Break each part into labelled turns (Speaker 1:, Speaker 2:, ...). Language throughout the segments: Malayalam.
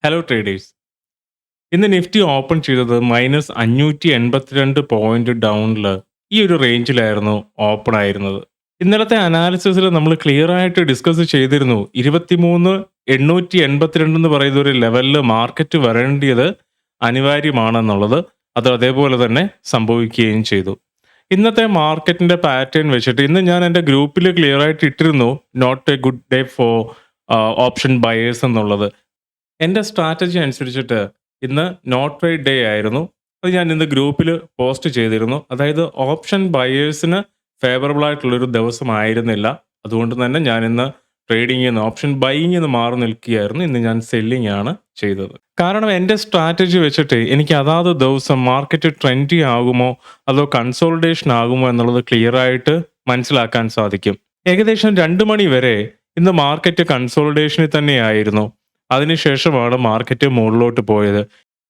Speaker 1: Hello traders. ഇന്ന് നിഫ്റ്റി ഓപ്പൺ ചെയ്തത് -582 പോയിന്റ് ഡൗണിൽ ഈ ഒരു റേഞ്ചിലായിരുന്നു ഓപ്പൺ ആയിരുന്നത്. ഇന്നലത്തെ അനാലിസിസിൽ നമ്മൾ ക്ലിയർ ആയിട്ട് ഡിസ്കസ് ചെയ്തിരുന്നു 23,882 എന്ന് പറയുന്ന ഒരു ലെവലിൽ മാർക്കറ്റ് വരേണ്ടത് അനിവാര്യമാണെന്നുള്ളത്. അത് അതേപോലെ തന്നെ സംഭവിക്കുകയും ചെയ്തു. ഇന്നത്തെ മാർക്കറ്റിന്റെ പാറ്റേൺ വെച്ചിട്ട് ഇന്ന് ഞാൻ എൻ്റെ ഗ്രൂപ്പിൽ ക്ലിയർ ആയിട്ട് ഇട്ടിരുന്നു not a good day for option buyers എന്നുള്ളത്. എൻ്റെ സ്ട്രാറ്റജി അനുസരിച്ചിട്ട് ഇന്ന് നോട്ട് ട്രേഡ് ഡേ ആയിരുന്നു. അത് ഞാൻ ഇന്ന് ഗ്രൂപ്പിൽ പോസ്റ്റ് ചെയ്തിരുന്നു. അതായത് ഓപ്ഷൻ ബയേഴ്സിന് ഫേവറബിൾ ആയിട്ടുള്ളൊരു ദിവസമായിരുന്നില്ല. അതുകൊണ്ട് തന്നെ ഞാൻ ഇന്ന് ട്രേഡിംഗിൽ നിന്ന് ഓപ്ഷൻ ബൈയിങ് നിന്ന് മാറി നിൽക്കുകയായിരുന്നു. ഇന്ന് ഞാൻ സെല്ലിംഗ് ആണ് ചെയ്തത്. കാരണം എൻ്റെ സ്ട്രാറ്റജി വെച്ചിട്ട് എനിക്ക് അതാത് ദിവസം മാർക്കറ്റ് ട്രെൻഡി ആകുമോ അതോ കൺസോൾട്ടേഷൻ ആകുമോ എന്നുള്ളത് ക്ലിയർ ആയിട്ട് മനസ്സിലാക്കാൻ സാധിക്കും. ഏകദേശം 2 മണി വരെ ഇന്ന് മാർക്കറ്റ് കൺസോൾട്ടേഷനിൽ തന്നെയായിരുന്നു. അതിനുശേഷമാണ് മാർക്കറ്റ് മുകളിലോട്ട് പോയത്.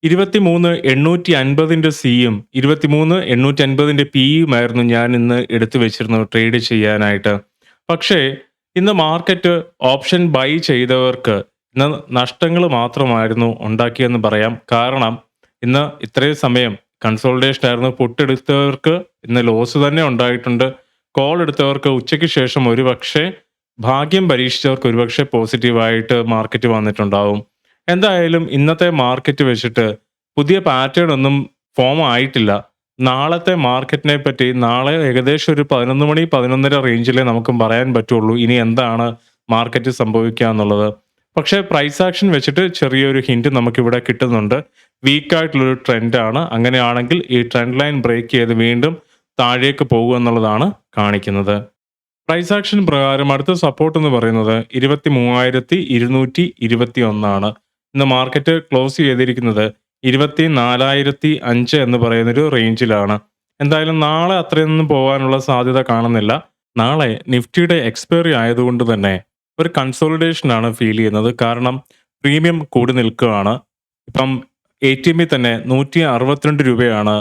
Speaker 1: 23,850 സിയും 23,850 പിയുമായിരുന്നു ഞാൻ ഇന്ന് എടുത്തു വെച്ചിരുന്നത് ട്രേഡ് ചെയ്യാനായിട്ട്. പക്ഷേ ഇന്ന് മാർക്കറ്റ് ഓപ്ഷൻ ബൈ ചെയ്തവർക്ക് ഇന്ന് നഷ്ടങ്ങൾ മാത്രമായിരുന്നു ഉണ്ടാക്കിയെന്ന് പറയാം. കാരണം ഇന്ന് ഇത്രയും സമയം കൺസോൾട്ടേഷൻ ആയിരുന്നു. പുട്ടെടുത്തവർക്ക് ഇന്ന് ലോസ് തന്നെ ഉണ്ടായിട്ടുണ്ട്. കോൾ എടുത്തവർക്ക് ഉച്ചയ്ക്ക് ശേഷം ഒരുപക്ഷെ ഭാഗ്യം പരീക്ഷിച്ചവർക്ക് ഒരുപക്ഷെ പോസിറ്റീവായിട്ട് മാർക്കറ്റ് വന്നിട്ടുണ്ടാവും. എന്തായാലും ഇന്നത്തെ മാർക്കറ്റ് വെച്ചിട്ട് പുതിയ പാറ്റേൺ ഒന്നും ഫോം ആയിട്ടില്ല. നാളത്തെ മാർക്കറ്റിനെ പറ്റി നാളെ ഏകദേശം ഒരു 11 മണി 11:30 റേഞ്ചിലേ നമുക്ക് പറയാൻ പറ്റുള്ളൂ ഇനി എന്താണ് മാർക്കറ്റ് സംഭവിക്കുക എന്നുള്ളത്. പക്ഷേ പ്രൈസ് ആക്ഷൻ വെച്ചിട്ട് ചെറിയൊരു ഹിന്റ് നമുക്കിവിടെ കിട്ടുന്നുണ്ട്. വീക്കായിട്ടുള്ളൊരു ട്രെൻഡാണ്. അങ്ങനെയാണെങ്കിൽ ഈ ട്രെൻഡ് ലൈൻ ബ്രേക്ക് ചെയ്ത് വീണ്ടും താഴേക്ക് പോകുക എന്നുള്ളതാണ് കാണിക്കുന്നത്. പ്രൈസ് ആക്ഷൻ പ്രകാരം അടുത്ത സപ്പോർട്ട് എന്ന് പറയുന്നത് 23,221 ആണ്. ഇന്ന് മാർക്കറ്റ് ക്ലോസ് ചെയ്തിരിക്കുന്നത് 24,005 എന്ന് പറയുന്നൊരു റേഞ്ചിലാണ്. എന്തായാലും നാളെ അത്രയൊന്നും പോകാനുള്ള സാധ്യത കാണുന്നില്ല. നാളെ നിഫ്റ്റിയുടെ എക്സ്പയറി ആയതുകൊണ്ട് തന്നെ ഒരു കൺസോളിഡേഷൻ ആണ് ഫീൽ ചെയ്യുന്നത്. കാരണം പ്രീമിയം കൂടി നിൽക്കുകയാണ്. ഇപ്പം ATM തന്നെ 162 രൂപയാണ്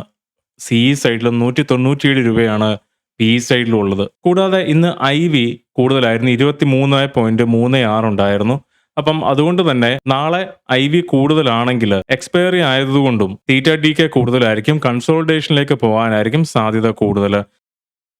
Speaker 1: CE സൈഡിലും 197 രൂപയാണ് PE സൈഡിലും ഉള്ളത്. കൂടാതെ ഇന്ന് IV കൂടുതലായിരുന്നു. 23.36 ഉണ്ടായിരുന്നു. അപ്പം അതുകൊണ്ട് തന്നെ നാളെ IV കൂടുതലാണെങ്കിൽ എക്സ്പയറി ആയതുകൊണ്ടും തീറ്റ DK കൂടുതലായിരിക്കും. കൺസോൾട്ടേഷനിലേക്ക് പോകാനായിരിക്കും സാധ്യത കൂടുതൽ.